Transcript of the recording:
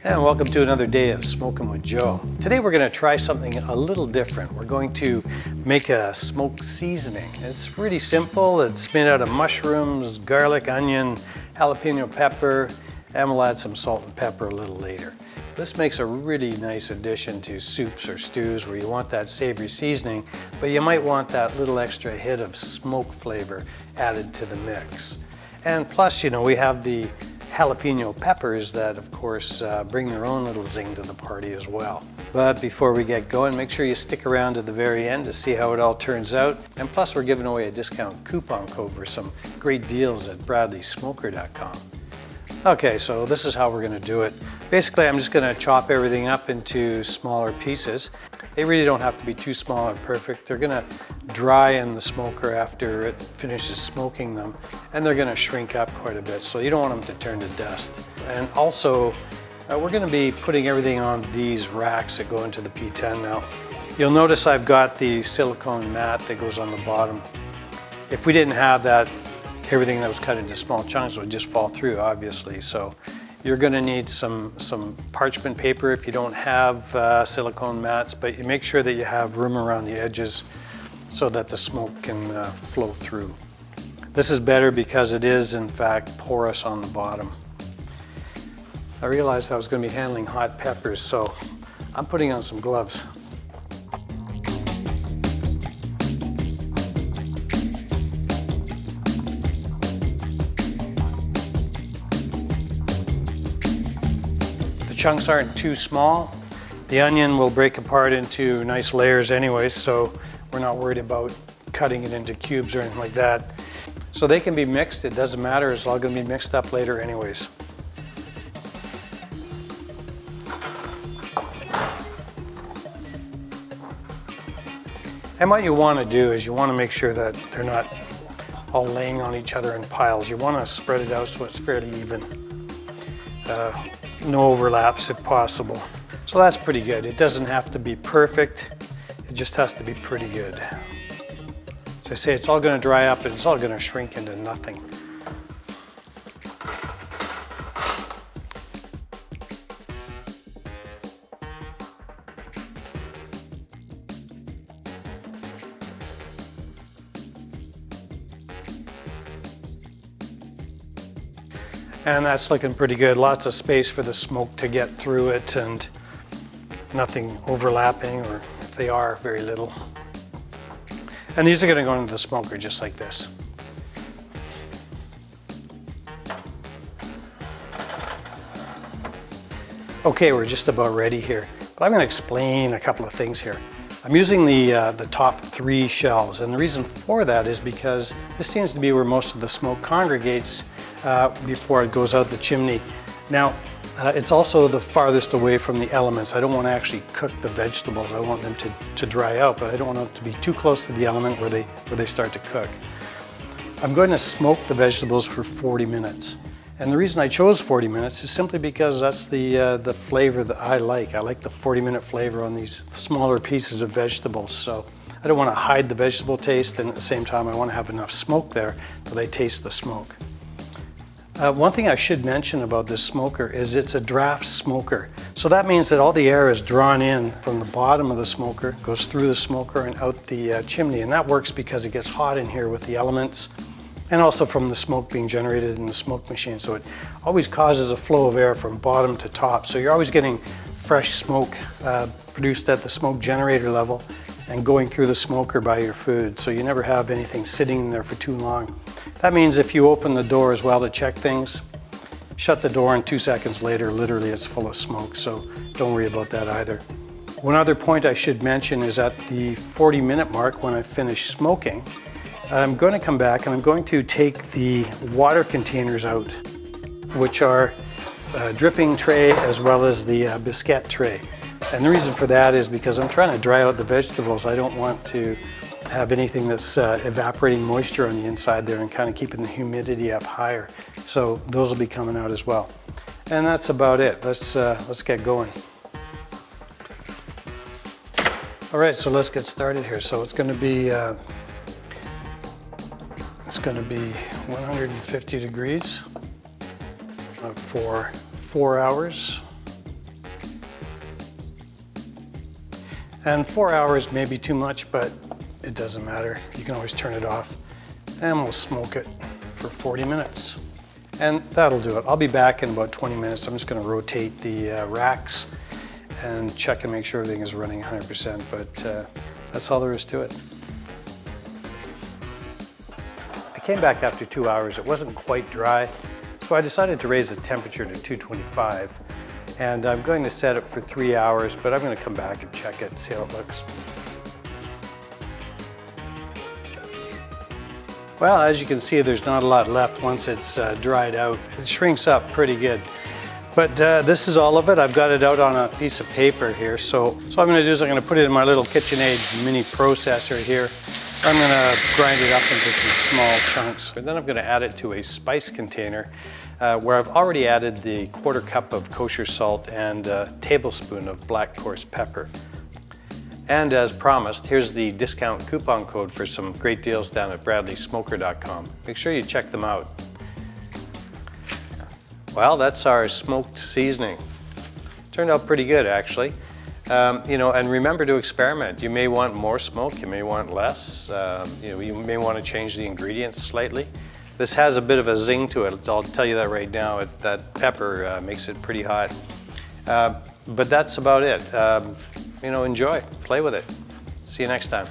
And welcome to another day of Smoking with Joe. Today we're going to try something a little different. We're going to make a smoked seasoning. It's really simple. It's made out of mushrooms, garlic, onion, jalapeno pepper, and we'll add some salt and pepper a little later. This makes a really nice addition to soups or stews where you want that savory seasoning, but you might want that little extra hit of smoke flavor added to the mix. And plus, you know, we have the jalapeno peppers that, of course, bring their own little zing to the party as well. But before we get going, make sure you stick around to the very end to see how it all turns out. And plus, we're giving away a discount coupon code for some great deals at bradleysmoker.com. Okay, so this is how we're going to do it. Basically, I'm just going to chop everything up into smaller pieces. They really don't have to be too small or perfect. They're going to dry in the smoker after it finishes smoking them, and they're going to shrink up quite a bit, so you don't want them to turn to dust. And also, we're going to be putting everything on these racks that go into the P10 now. You'll notice I've got the silicone mat that goes on the bottom. If we didn't have that, everything that was cut into small chunks would just fall through, obviously. So you're going to need some parchment paper if you don't have silicone mats, but you make sure that you have room around the edges so that the smoke can flow through. This is better because it is, in fact, porous on the bottom. I realized I was going to be handling hot peppers, so I'm putting on some gloves. Chunks aren't too small. The onion will break apart into nice layers anyways, so we're not worried about cutting it into cubes or anything like that. So they can be mixed, it doesn't matter, it's all going to be mixed up later anyways. And what you want to do is you want to make sure that they're not all laying on each other in piles. You want to spread it out so it's fairly even. No overlaps if possible. So that's pretty good. It doesn't have to be perfect. It just has to be pretty good. As I say, it's all going to dry up and it's all going to shrink into nothing. And that's looking pretty good. Lots of space for the smoke to get through it and nothing overlapping, or if they are, very little. And these are going to go into the smoker just like this. Okay, we're just about ready here. But I'm going to explain a couple of things here. I'm using the top 3 shelves, and the reason for that is because this seems to be where most of the smoke congregates before it goes out the chimney. Now, it's also the farthest away from the elements. I don't want to actually cook the vegetables. I want them to dry out, but I don't want them to be too close to the element where they start to cook. I'm going to smoke the vegetables for 40 minutes. And the reason I chose 40 minutes is simply because that's the flavor that I like. I like the 40-minute flavor on these smaller pieces of vegetables. So I don't want to hide the vegetable taste, and at the same time I want to have enough smoke there that I taste the smoke. One thing I should mention about this smoker is it's a draft smoker. So that means that all the air is drawn in from the bottom of the smoker, goes through the smoker and out the chimney. And that works because it gets hot in here with the elements, and also from the smoke being generated in the smoke machine. So it always causes a flow of air from bottom to top. So you're always getting fresh smoke produced at the smoke generator level and going through the smoker by your food. So you never have anything sitting in there for too long. That means if you open the door as well to check things, shut the door and 2 seconds later, literally it's full of smoke. So don't worry about that either. One other point I should mention is at the 40-minute mark, when I finish smoking, I'm going to come back and I'm going to take the water containers out, which are a dripping tray as well as the biscuit tray. And the reason for that is because I'm trying to dry out the vegetables. I don't want to have anything that's evaporating moisture on the inside there and kind of keeping the humidity up higher. So those will be coming out as well. And that's about it. Let's get going. All right, so let's get started here. So it's going to be 150 degrees for 4 hours. And 4 hours may be too much, but it doesn't matter. You can always turn it off. And we'll smoke it for 40 minutes. And that'll do it. I'll be back in about 20 minutes. I'm just gonna rotate the racks and check and make sure everything is running 100%, but that's all there is to it. I came back after 2 hours. It wasn't quite dry, so I decided to raise the temperature to 225. And I'm going to set it for 3 hours, but I'm going to come back and check it, see how it looks. Well, as you can see, there's not a lot left once it's dried out. It shrinks up pretty good. But this is all of it. I've got it out on a piece of paper here. So what I'm going to do is I'm going to put it in my little KitchenAid mini processor here. I'm going to grind it up into some small chunks. And then I'm going to add it to a spice container where I've already added the 1/4 cup of kosher salt and a tablespoon of black coarse pepper. And as promised, here's the discount coupon code for some great deals down at bradleysmoker.com. Make sure you check them out. Well, that's our smoked seasoning. Turned out pretty good, actually. You know, and remember to experiment. You may want more smoke, you may want less. You know, you may want to change the ingredients slightly. This has a bit of a zing to it. I'll tell you that right now. That pepper makes it pretty hot. But that's about it. You know, enjoy, play with it. See you next time.